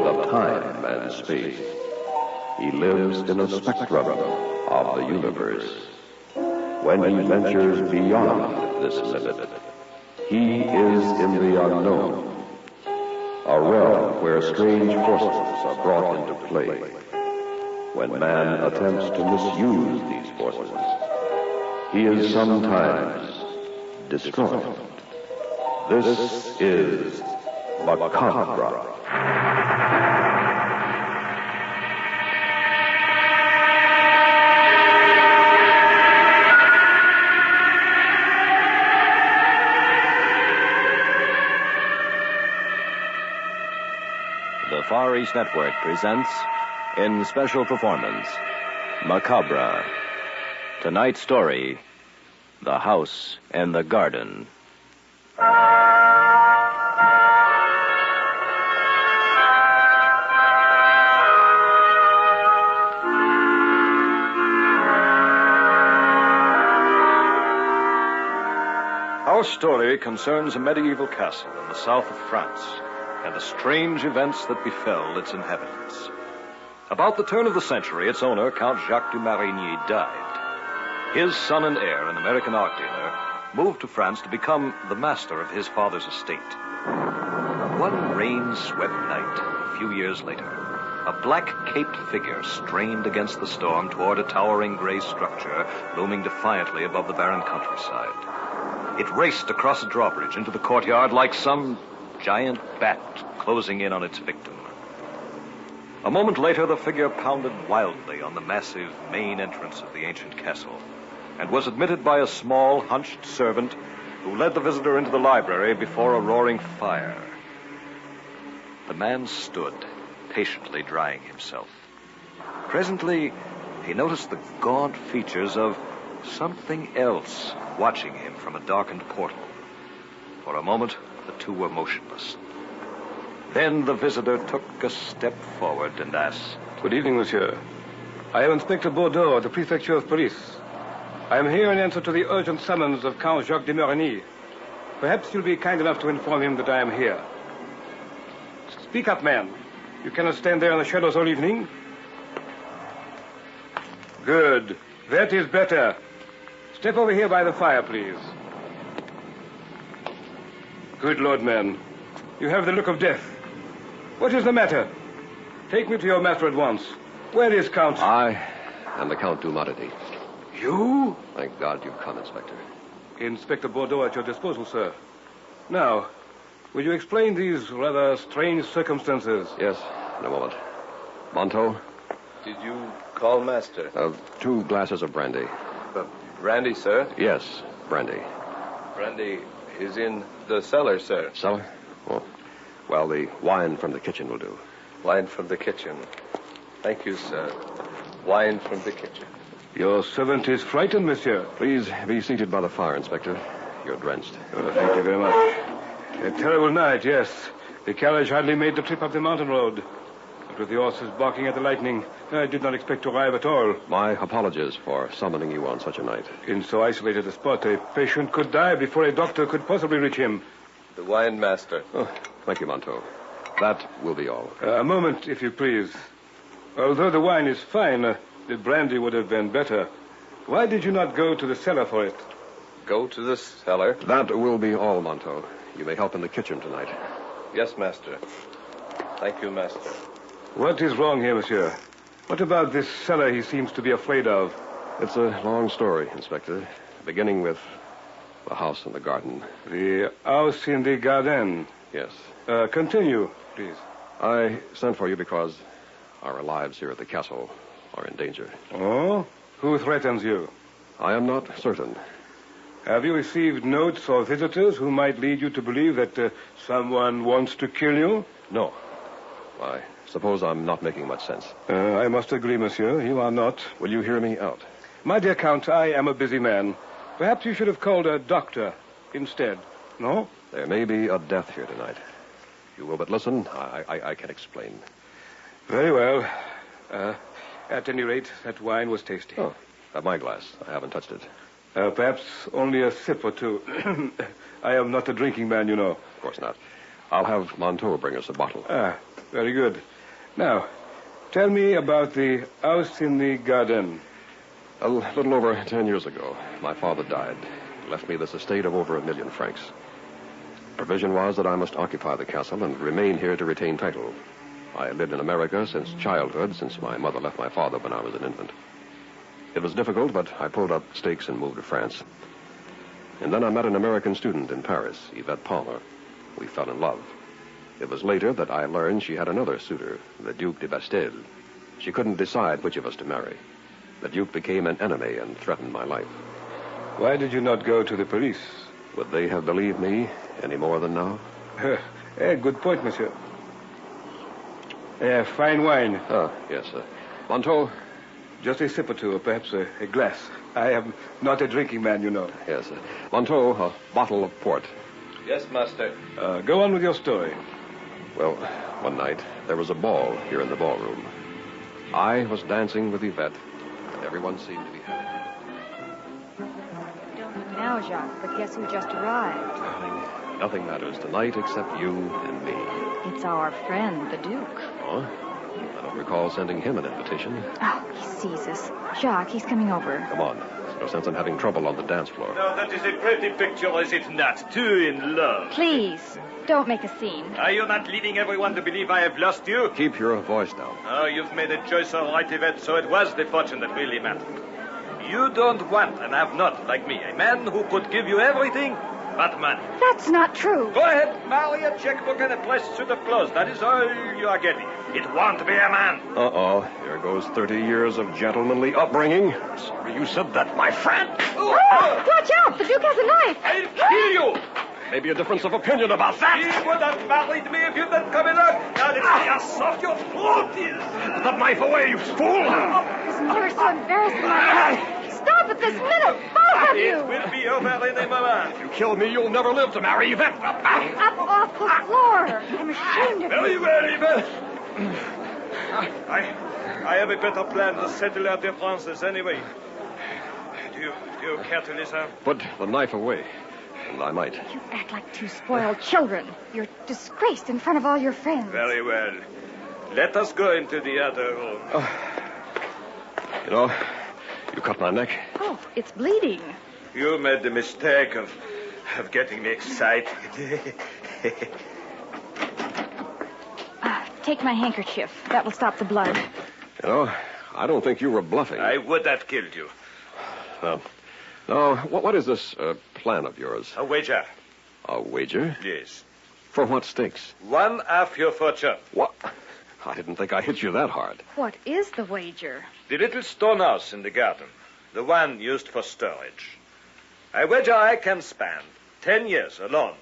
world of time and space. He lives in a spectrum of the universe. When he ventures beyond this limit, he is in the unknown, a realm where strange forces are brought into play. When man attempts to misuse these forces, he is sometimes destroyed. This is Macabre. The Far East Network presents, in special performance, Macabre. Tonight's story, The House in the Garden. Our story concerns a medieval castle in the south of France and the strange events that befell its inhabitants. About the turn of the century, its owner, Count Jacques de Marigny, died. His son and heir, an American art dealer, moved to France to become the master of his father's estate. One rain-swept night, a few years later, a black-caped figure strained against the storm toward a towering gray structure looming defiantly above the barren countryside. It raced across a drawbridge into the courtyard like some giant bat closing in on its victim. A moment later, the figure pounded wildly on the massive main entrance of the ancient castle and was admitted by a small, hunched servant who led the visitor into the library before a roaring fire. The man stood, patiently drying himself. Presently, he noticed the gaunt features of something else watching him from a darkened portal. For a moment, the two were motionless. Then the visitor took a step forward and asked, Good evening, monsieur. I am Inspector Bordeaux of the Prefecture of Police. I am here in answer to the urgent summons of Count Jacques de Marigny. Perhaps you'll be kind enough to inform him that I am here. Speak up, man. You cannot stand there in the shadows all evening. Good. That is better. Step over here by the fire, please. Good Lord, man. You have the look of death. What is the matter? Take me to your master at once. Where is Count? I am the Count Dumadity. You? Thank God you've come, Inspector. Inspector Bordeaux at your disposal, sir. Now, will you explain these rather strange circumstances? Yes, in a moment. Monto? Did you call master? 2 glasses of brandy. Brandy, sir? Yes, brandy. Brandy is in the cellar, sir. Cellar? Oh. Well, the wine from the kitchen will do. Wine from the kitchen. Thank you, sir. Wine from the kitchen. Your servant is frightened, monsieur. Please be seated by the fire, Inspector. You're drenched. Thank you very much. A terrible night, yes. The carriage hardly made the trip up the mountain road. But with the horses barking at the lightning, I did not expect to arrive at all. My apologies for summoning you on such a night. In so isolated a spot, a patient could die before a doctor could possibly reach him. The wine master. Oh, thank you, Monto. That will be all. A moment, if you please. Although the wine is fine, the brandy would have been better. Why did you not go to the cellar for it? Go to the cellar? That will be all, Monto. You may help in the kitchen tonight. Yes, master. Thank you, master. What is wrong here, monsieur? What about this cellar he seems to be afraid of? It's a long story, Inspector. Beginning with the house in the garden. The house in the garden? Yes. Continue, please. I sent for you because our lives here at the castle are in danger. Oh? Who threatens you? I am not certain. Have you received notes or visitors who might lead you to believe that someone wants to kill you? No. I suppose I'm not making much sense. I must agree, monsieur. You are not. Will you hear me out? My dear Count, I am a busy man. Perhaps you should have called a doctor instead. No? There may be a death here tonight. You will but listen. I can explain. Very well. At any rate, that wine was tasty. Oh, at my glass. I haven't touched it. Perhaps only a sip or two. I am not a drinking man, you know. Of course not. I'll have Monteau bring us a bottle. Ah, very good. Now, tell me about the house in the garden. A little over 10 years ago, my father died. He left me this estate of over 1 million francs. Provision was that I must occupy the castle and remain here to retain title. I had lived in America since childhood, since my mother left my father when I was an infant. It was difficult, but I pulled up stakes and moved to France. And then I met an American student in Paris, Yvette Palmer. We fell in love. It was later that I learned she had another suitor, the Duke de Bastel. She couldn't decide which of us to marry. The Duke became an enemy and threatened my life. Why did you not go to the police? Would they have believed me any more than now? Good point, monsieur. Fine wine. Ah, yes, Monteau? Just a sip or two, or perhaps a glass. I am not a drinking man, you know. Yes, Monteau, a bottle of port. Yes, master. Go on with your story. Well, one night, there was a ball here in the ballroom. I was dancing with Yvette, and everyone seemed to be happy. Don't look now, Jacques, but guess who just arrived? Darling, nothing matters tonight except you and me. It's our friend, the Duke. Oh? I don't recall sending him an invitation. Oh, he sees us. Jacques, he's coming over. Come on. There's no sense in having trouble on the dance floor. Now, that is a pretty picture, is it not? Two in love. Please, don't make a scene. Are you not leading everyone to believe I have lost you? Keep your voice down. Oh, you've made a choice all right, Yvette, so it was the fortune that really mattered. You don't want and have not, like me, a man who could give you everything but money. That's not true. Go ahead, marry a checkbook and a pressed suit of clothes. That is all you are getting. It won't be a man. Uh-oh. Here goes 30 years of gentlemanly upbringing. Sorry you said that, my friend. Oh, watch out! The Duke has a knife. I'll kill you. Maybe a difference of opinion about that. He would have married me if you'd been coming out. Now let's see how soft your throat is. Put that knife away, you fool. It's never so embarrassing. Stop it this minute, both of you. It will be over in a moment. If you kill me, you'll never live to marry Yvette. Up off the floor. I'm ashamed of Very you. well, Yvette. I have a better plan to settle our differences anyway. Do you care to listen? Put the knife away, and I might. You act like two spoiled children. You're disgraced in front of all your friends. Very well. Let us go into the other room. You know, you cut my neck. Oh, it's bleeding. You made the mistake of getting me excited. Take my handkerchief. That will stop the blood. You know, I don't think you were bluffing. I would have killed you. No, what is this plan of yours? A wager. A wager? Yes. For what stakes? One half your fortune. What? I didn't think I hit you that hard. What is the wager? The little stone house in the garden. The one used for storage. I wager I can spend 10 years alone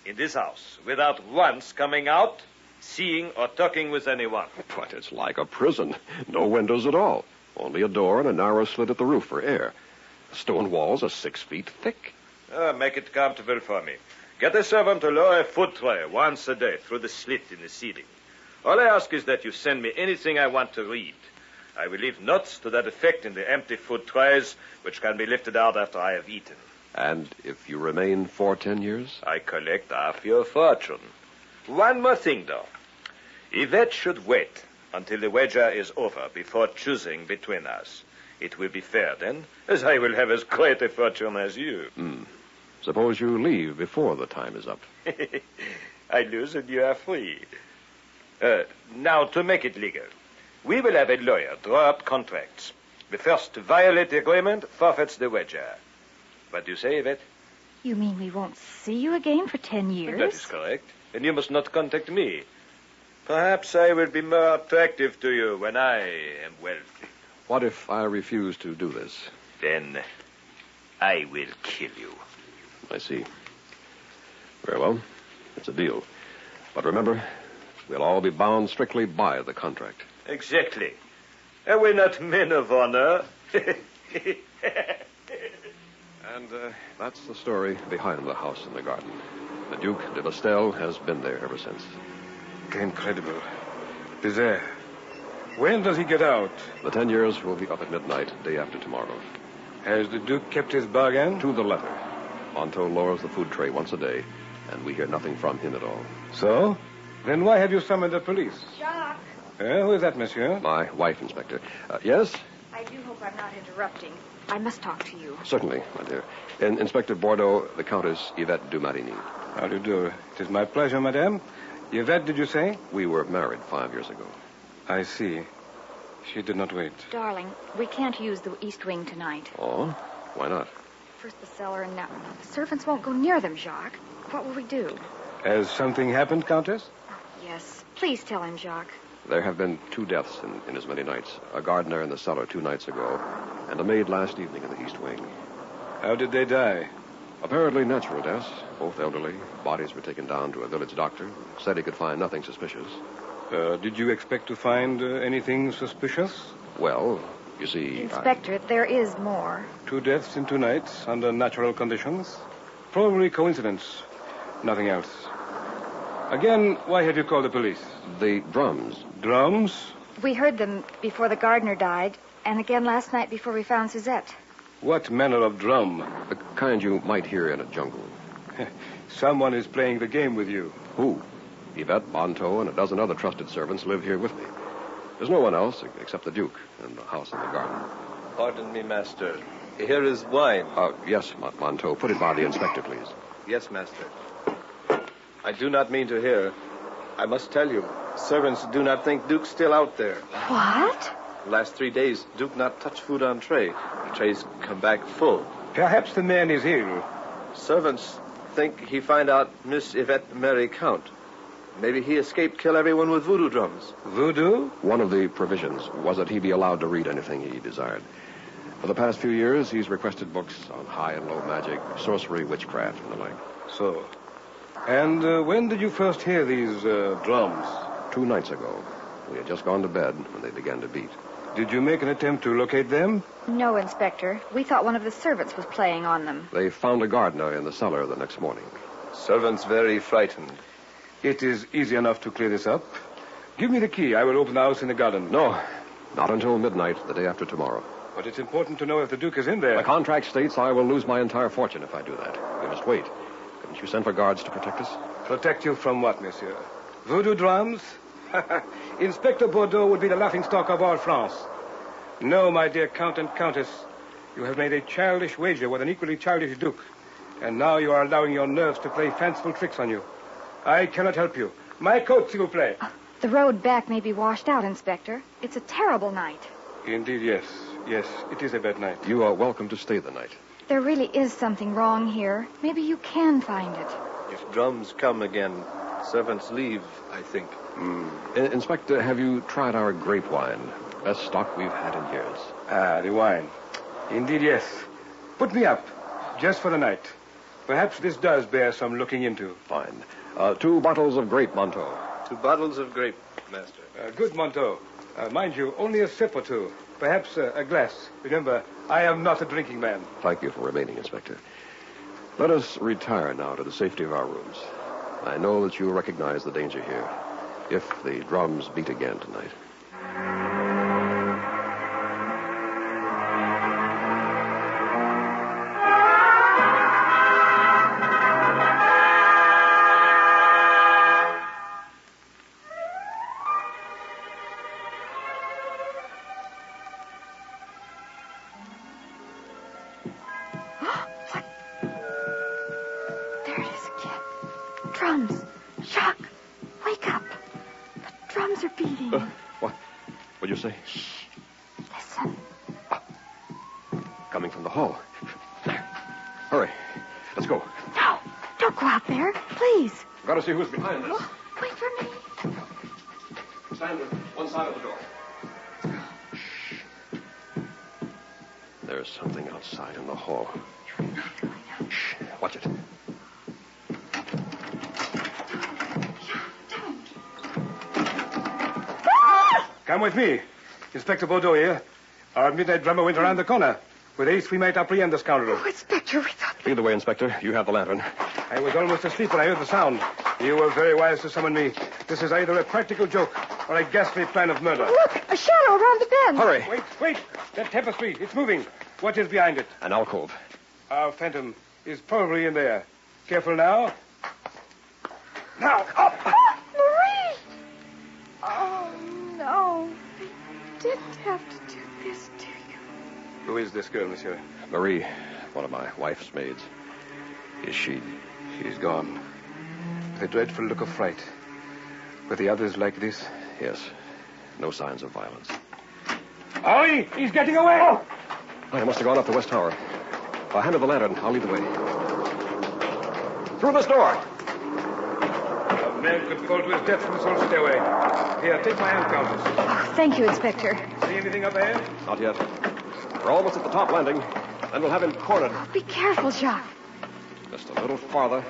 in this house without once coming out, seeing or talking with anyone. But it's like a prison. No windows at all. Only a door and a narrow slit at the roof for air. Stone walls are 6 feet thick. Make it comfortable for me. Get a servant to lower a food tray once a day through the slit in the ceiling. All I ask is that you send me anything I want to read. I will leave notes to that effect in the empty food trays, which can be lifted out after I have eaten. And if you remain for 10 years? I collect half your fortune. One more thing, though. Yvette should wait until the wager is over before choosing between us. It will be fair then, as I will have as great a fortune as you. Suppose you leave before the time is up. I lose and you are free. Now, to make it legal, we will have a lawyer draw up contracts. The first to violate the agreement forfeits the wager. What do you say, Yvette? You mean we won't see you again for 10 years? That is correct. And you must not contact me. Perhaps I will be more attractive to you when I am wealthy. What if I refuse to do this? Then I will kill you. I see. Very well. It's a deal. But remember, we'll all be bound strictly by the contract. Exactly. Are we not men of honor? And that's the story behind the house in the garden. The Duke de Bastel has been there ever since. Incredible. Bizarre. When does he get out? The 10 years will be up at midnight, day after tomorrow. Has the Duke kept his bargain? To the letter. Monteau lowers the food tray once a day, and we hear nothing from him at all. So? Then why have you summoned the police? Jacques, Who is that, monsieur? My wife, Inspector. Yes? I do hope I'm not interrupting. I must talk to you. Certainly, my dear. Inspector Bordeaux, the Countess Yvette de Marigny. How do you do? It is my pleasure, madame. Yvette, did you say? We were married 5 years ago. I see. She did not wait. Darling, we can't use the East Wing tonight. Oh? Why not? First the cellar and now the servants won't go near them, Jacques. What will we do? Has something happened, Countess? Yes. Please tell him, Jacques. There have been 2 deaths in as many nights. A gardener in the cellar 2 nights ago, and a maid last evening in the East Wing. How did they die? Apparently natural deaths, both elderly. Bodies were taken down to a village doctor, who said he could find nothing suspicious. Did you expect to find anything suspicious? Well, you see... Inspector, there is more. 2 deaths in 2 nights under natural conditions. Probably coincidence. Nothing else. Again, why have you called the police? The drums. Drums? We heard them before the gardener died, and again last night before we found Suzette. What manner of drum? The kind you might hear in a jungle. Someone is playing the game with you. Who? Yvette, Bonteau, and a dozen other trusted servants live here with me. There's no one else except the Duke and the house in the garden. Pardon me, master. Here is wine. Yes, Monteau. Put it by the inspector, please. Yes, master. I do not mean to hear. I must tell you, servants do not think Duke's still out there. What? The last 3 days, Duke not touch food on tray. The trays come back full. Perhaps the man is ill. Servants think he find out Miss Yvette marry Count. Maybe he escaped kill everyone with voodoo drums. Voodoo? One of the provisions was that he be allowed to read anything he desired. For the past few years, he's requested books on high and low magic, sorcery, witchcraft, and the like. So. And when did you first hear these drums? 2 nights ago. We had just gone to bed when they began to beat. Did you make an attempt to locate them? No, Inspector. We thought one of the servants was playing on them. They found a gardener in the cellar the next morning. Servants very frightened. It is easy enough to clear this up. Give me the key. I will open the house in the garden. No, not until midnight the day after tomorrow. But it's important to know if the Duke is in there. The contract states I will lose my entire fortune if I do that. We must wait. Couldn't you send for guards to protect us? Protect you from what, monsieur? Voodoo drums? Inspector Bordeaux would be the laughingstock of all France. No, my dear Count and Countess. You have made a childish wager with an equally childish Duke. And now you are allowing your nerves to play fanciful tricks on you. I cannot help you. My coat, s'il vous plaît. The road back may be washed out, Inspector. It's a terrible night. Indeed, yes. Yes, it is a bad night. You are welcome to stay the night. There really is something wrong here. Maybe you can find it. If drums come again, servants leave, I think. Inspector, have you tried our grape wine? Best stock we've had in years. Ah, the wine. Indeed, yes. Put me up, just for the night. Perhaps this does bear some looking into. Fine. 2 bottles of grape, Monteau. 2 bottles of grape, master. Good, Monteau. Mind you, only a sip or 2. Perhaps a glass. Remember, I am not a drinking man. Thank you for remaining, Inspector. Let us retire now to the safety of our rooms. I know that you recognize the danger here. If the drums beat again tonight. There it is again. Drums. Jacques, wake up. The drums are beating. What? What'd you say? Shh. Listen. Coming from the hall. Hurry. Let's go. No, don't go out there. Please. Got to see who's behind this. Oh, wait for me. Stand at one side of the door. There's something outside in the hall. You're not going out. Shh. Watch it. Come with me. Inspector Bordeaux here. Our midnight drummer went around the corner. With haste, we might apprehend the scoundrel. Oh, Inspector, we thought... Lead the way, Inspector. You have the lantern. I was almost asleep when I heard the sound. You were very wise to summon me. This is either a practical joke or a ghastly plan of murder. Look, a shadow around the bend. Hurry. Wait. That tapestry, it's moving. What is behind it? An alcove. Our phantom is probably in there. Careful now. Now, up! Marie! Oh, no. I didn't have to do this to you. Who is this girl, monsieur? Marie, one of my wife's maids. Is she? She's gone. With a dreadful look of fright. Were the others like this? Yes. No signs of violence. Henri, he's getting away! Oh. I must have gone up the west tower. If I handle the lantern, I'll lead the way. Through this door! A man could fall to his death from this old stairway. Here, take my hand, Countess. Oh, thank you, Inspector. See anything up ahead? Not yet. We're almost at the top landing. Then we'll have him cornered. Be careful, Jacques. Just a little farther.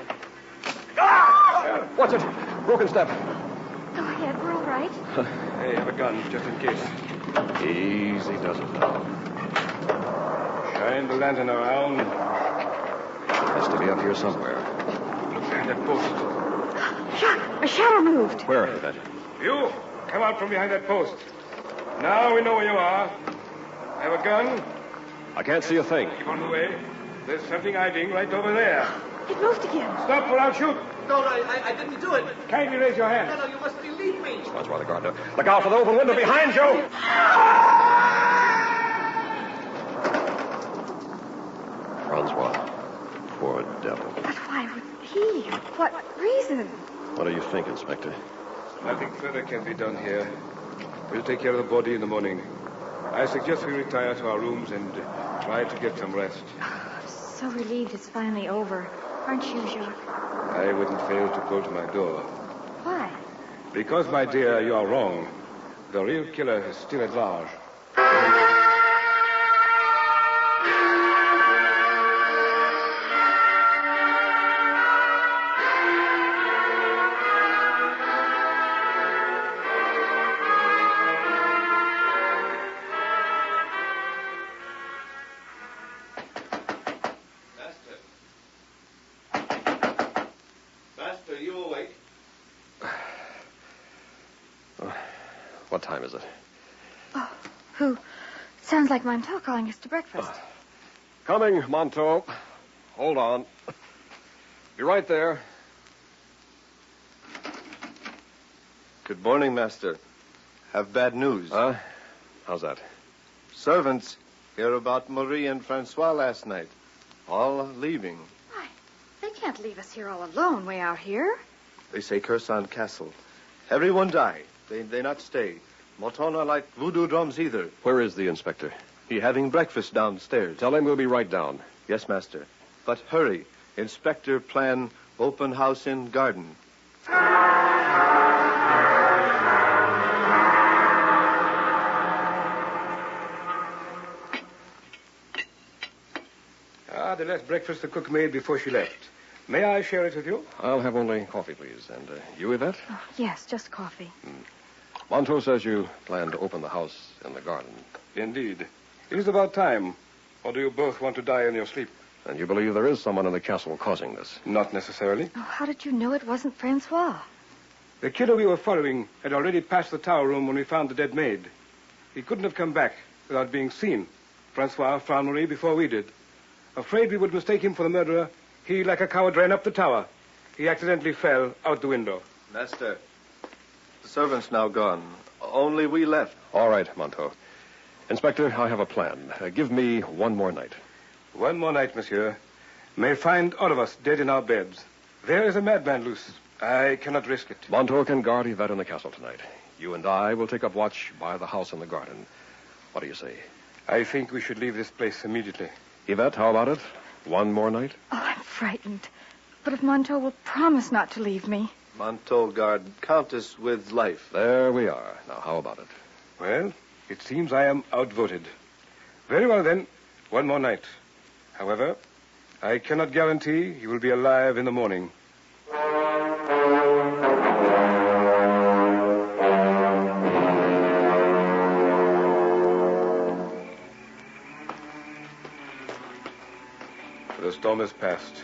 Ah! Watch it. Broken step. Go ahead, we're all right. Hey, have a gun, just in case. Easy does it now. Shine the lantern around. Has to be up here somewhere. Look behind that post. Jacques, a shadow moved. Where, Yvette? You, come out from behind that post. Now we know where you are. Have a gun? I can't see a thing. Keep on the way. There's something hiding right over there. It moved again. Stop or I'll shoot. No, I didn't do it. Kindly raise your hand. No, you must believe me. That's why the guard. Look out for the open window behind you! Francois. Poor devil. But why would he? What reason? What do you think, Inspector? Nothing further can be done here. We'll take care of the body in the morning. I suggest we retire to our rooms and try to get some rest. I'm so relieved it's finally over. Aren't you, Jacques? I wouldn't fail to go to my door. Why? Because, my dear, you are wrong. The real killer is still at large. Master, you awake? What time is it? Oh, who? Sounds like Montauk calling us to breakfast. Coming, Montauk. Hold on. Be right there. Good morning, Master. Have bad news. How's that? Servants hear about Marie and Francois last night. All leaving. Why? They can't leave us here all alone way out here. They say Cursan Castle. Everyone die. They not stay. Motona like voodoo drums either. Where is the inspector? He having breakfast downstairs. Tell him we'll be right down. Yes, Master. But hurry. Inspector plan open house in garden. The last breakfast the cook made before she left. May I share it with you? I'll have only coffee, please. And you, Yvette? Oh, yes, just coffee. Montauk says you plan to open the house in the garden. Indeed. It is about time. Or do you both want to die in your sleep? And you believe there is someone in the castle causing this? Not necessarily. Oh, how did you know it wasn't Francois? The killer we were following had already passed the tower room when we found the dead maid. He couldn't have come back without being seen. Francois found Marie before we did. Afraid we would mistake him for the murderer, he, like a coward, ran up the tower. He accidentally fell out the window. Master, the servants now gone. Only we left. All right, Montauk. Inspector, I have a plan. Give me one more night. One more night, monsieur. May find all of us dead in our beds. There is a madman loose. I cannot risk it. Montauk can guard Yvette in the castle tonight. You and I will take up watch by the house in the garden. What do you say? I think we should leave this place immediately. Yvette, how about it? One more night? Oh, I'm frightened. But if Montauk will promise not to leave me. Montauk guard Countess with life. There we are. Now, how about it? Well, it seems I am outvoted. Very well, then. One more night. However, I cannot guarantee you will be alive in the morning. The storm has passed.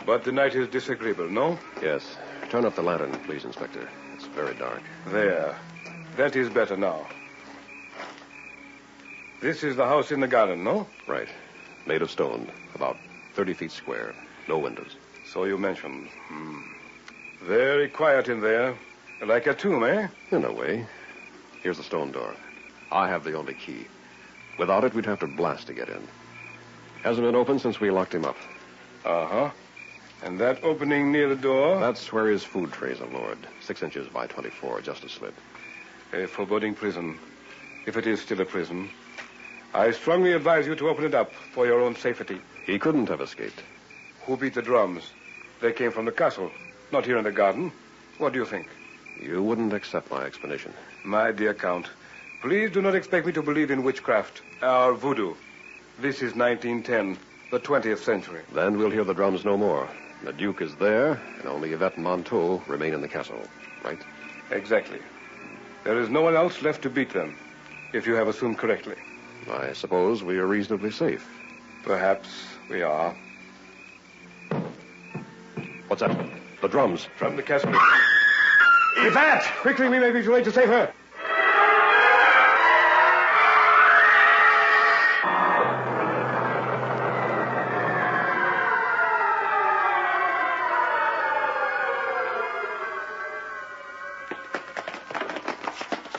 But the night is disagreeable, no? Yes. Turn up the lantern, please, Inspector. It's very dark. There. That is better now. This is the house in the garden, no? Right. Made of stone. About 30 feet square. No windows. So you mentioned. Very quiet in there. Like a tomb, eh? In a way. Here's the stone door. I have the only key. Without it, we'd have to blast to get in. Hasn't been opened since we locked him up. Uh-huh. And that opening near the door? That's where his food trays are lowered. 6 inches by 24, just a slit. A foreboding prison. If it is still a prison. I strongly advise you to open it up for your own safety. He couldn't have escaped. Who beat the drums? They came from the castle, not here in the garden. What do you think? You wouldn't accept my explanation. My dear Count, please do not expect me to believe in witchcraft or voodoo. This is 1910, the 20th century. Then we'll hear the drums no more. The Duke is there, and only Yvette and Monteau remain in the castle, right? Exactly. There is no one else left to beat them, if you have assumed correctly. I suppose we are reasonably safe. Perhaps we are. What's that? The drums. From the castle. Yvette! Quickly, we may be too late to save her.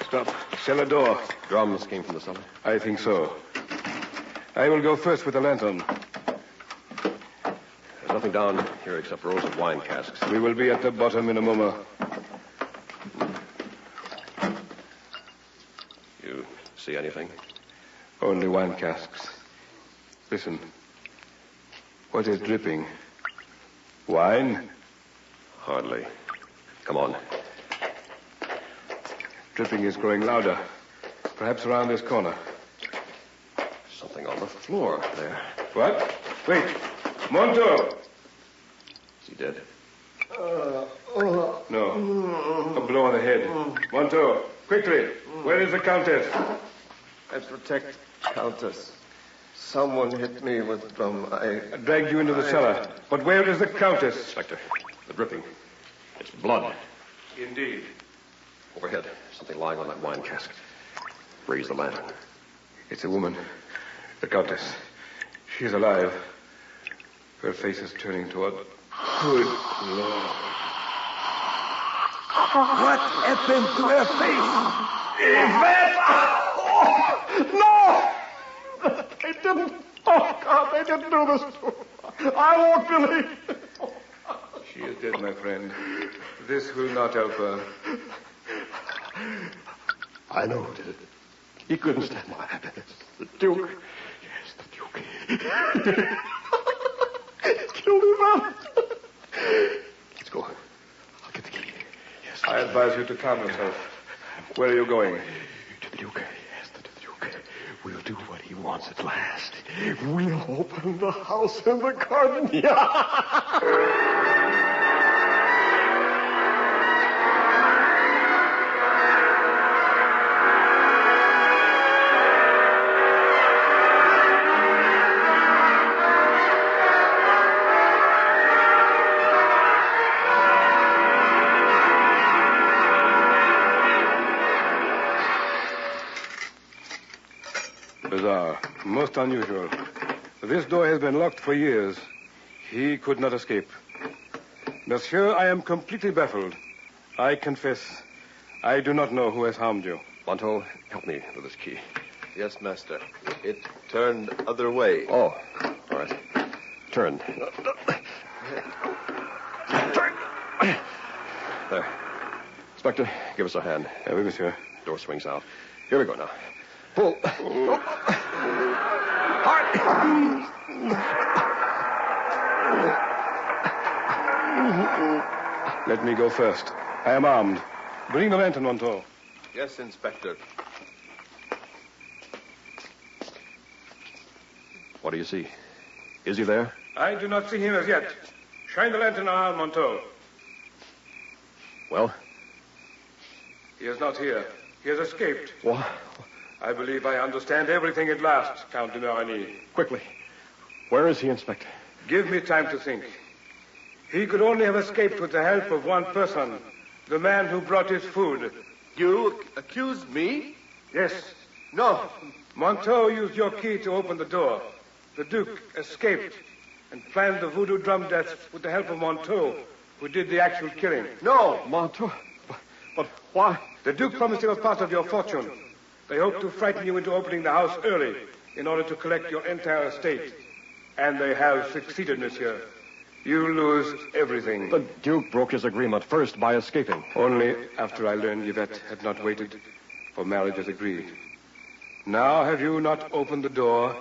Stop. Cellar door. Drums came from the cellar. I think so. I will go first with the lantern. There's nothing down here except rows of wine casks. We will be at the bottom in a moment. You see anything? Only wine casks. Listen. What is dripping? Wine? Hardly. Come on. Dripping is growing louder. Perhaps around this corner. Something on the floor there. What? Wait. Monto! Is he dead? No. A blow on the head. Monto, quickly. Where is the Countess? I protect Countess. Someone hit me with drum. I dragged you into the cellar. But where is the Countess? Inspector, the dripping. It's blood. Indeed. Overhead. Something lying on that wine cask. Raise the lantern. It's a woman. The Countess. She's alive. Her face is turning toward... Good Lord. What happened to her face? Yvette! No! They didn't. Oh, God, they didn't do this to her. I won't believe it. She is dead, my friend. This will not help her. I know who did it. He couldn't stand my happiness. The Duke. Yes, the Duke. Killed him out. Let's go. I'll get the key. Yes. I advise you to calm yourself. Where are you going? To the Duke. Yes, to the Duke. We'll do what he wants at last. We'll open the house in the garden. Bizarre. Most unusual. This door has been locked for years. He could not escape. Monsieur, I am completely baffled. I confess, I do not know who has harmed you. Monteau, help me with this key. Yes, master. It turned other way. Oh, all right. Turn. There. Inspector, give us a hand. Oui, monsieur. Door swings out. Here we go now. Pull. Let me go first. I am armed. Bring the lantern, Monteau. Yes, Inspector. What do you see? Is he there? I do not see him as yet. Shine the lantern on, Monteau. Well? He is not here. He has escaped. What? I believe I understand everything at last, Count de Marigny. Quickly. Where is he, Inspector? Give me time to think. He could only have escaped with the help of one person, the man who brought his food. You accuse me? Yes. No. Monteau used your key to open the door. The Duke escaped and planned the voodoo drum death with the help of Monteau, who did the actual killing. No! Monto, but why? The Duke promised him a part of your fortune. They hope to frighten you into opening the house early in order to collect your entire estate. And they have succeeded, monsieur. You lose everything. The Duke broke his agreement first by escaping. Only after I learned Yvette had not waited for marriage as agreed. Now have you not opened the door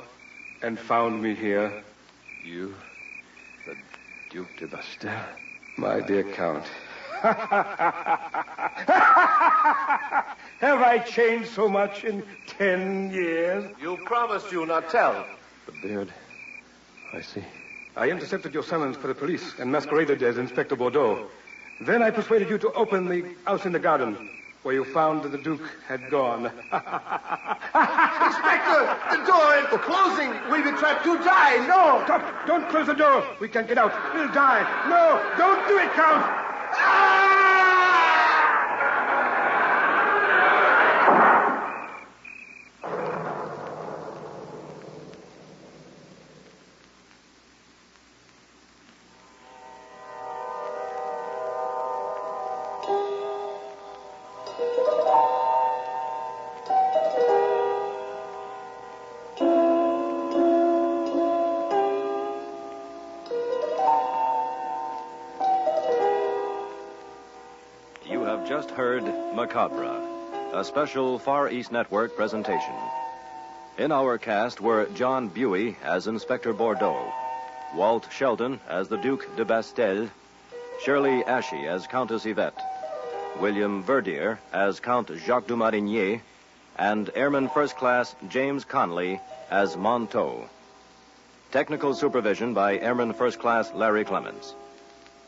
and found me here? You, the Duke de Bastel? My dear Count. Have I changed so much in 10 years? You promised you not tell. The beard. I see. I intercepted your summons for the police and masqueraded as Inspector Bordeaux. Then I persuaded you to open the house in the garden, where you found that the Duke had gone. Inspector, the door is closing. We'll be trapped to die. No, don't close the door. We can't get out. We'll die. No, don't do it, Count. Just heard Macabre, a special Far East Network presentation. In our cast were John Buey as Inspector Bordeaux, Walt Sheldon as the Duke de Bastel, Shirley Ashe as Countess Yvette, William Verdier as Count Jacques du Marigny, and Airman First Class James Conley as Monteau. Technical supervision by Airman First Class Larry Clemens.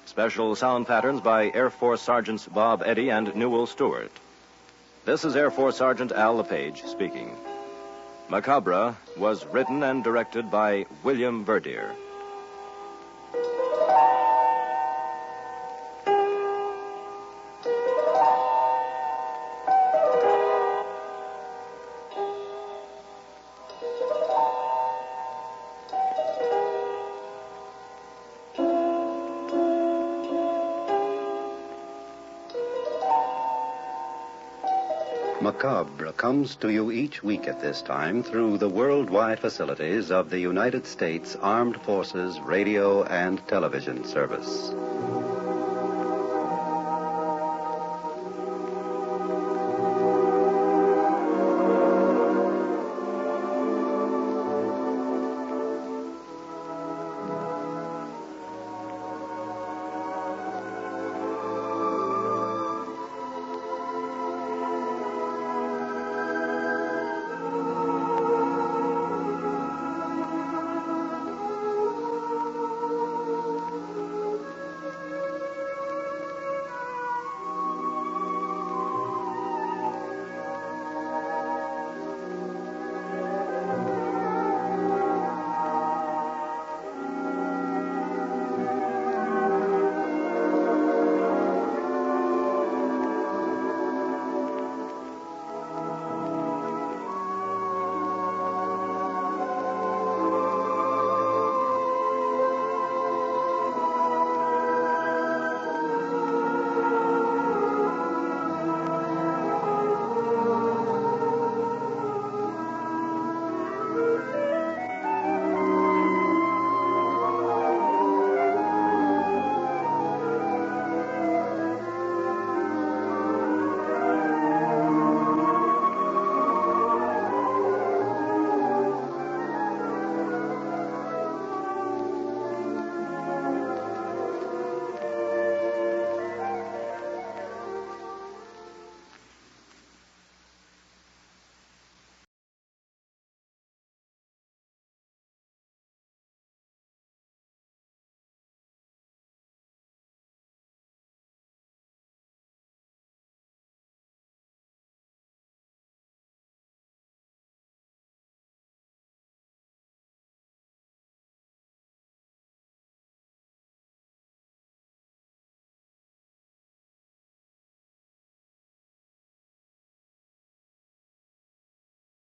Special sound patterns by Air Force Sergeants Bob Eddy and Newell Stewart. This is Air Force Sergeant Al LePage speaking. Macabre was written and directed by William Verdier. Macabre comes to you each week at this time through the worldwide facilities of the United States Armed Forces Radio and Television Service.